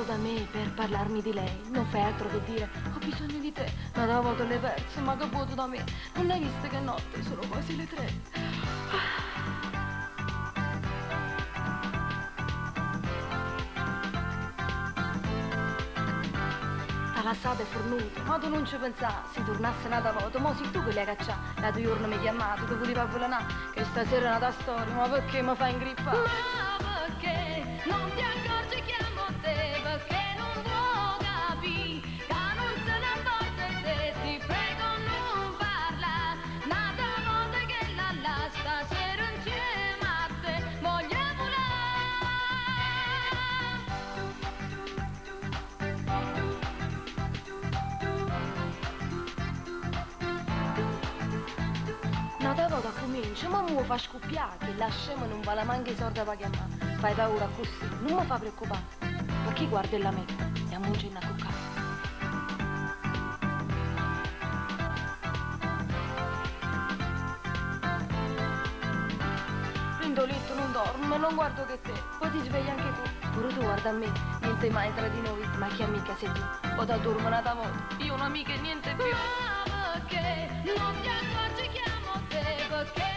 solo da me per parlarmi di lei. Non fai altro che dire, ho bisogno di te. Ma da voto le perse, ma che vuoto da me. Non hai visto che notte, sono quasi le 3. La strada è fornuta, ma tu non ci pensà, si tornasse nata volta, mo sei tu che l'hai cacciata, la tua giorno mi hai chiamato, che volevi avvelenare, che stasera è nata storia, ma perché mi fai ingrippare? Ma perché non ti accorgi che amo te, perché non vuoi capire, che non se ne accorge se ti prego non parla, nata volta che la stasera insieme a te, voglio volare. Nata volta comincia, ma mi fa scoppiare, che la scema non vale manco i soldi per chiamare. Fai paura così, non mi fa preoccupare, perché guardi la meta e ammuncina a cuccare. Prendo letto, non dormo, non guardo che te, poi ti svegli anche tu. Pure tu guarda a me, niente mai tra di noi, ma che amica sei tu? O da dormo nata volta, io un'amica e niente più. Ma perché non ti accorgi che amo te, perché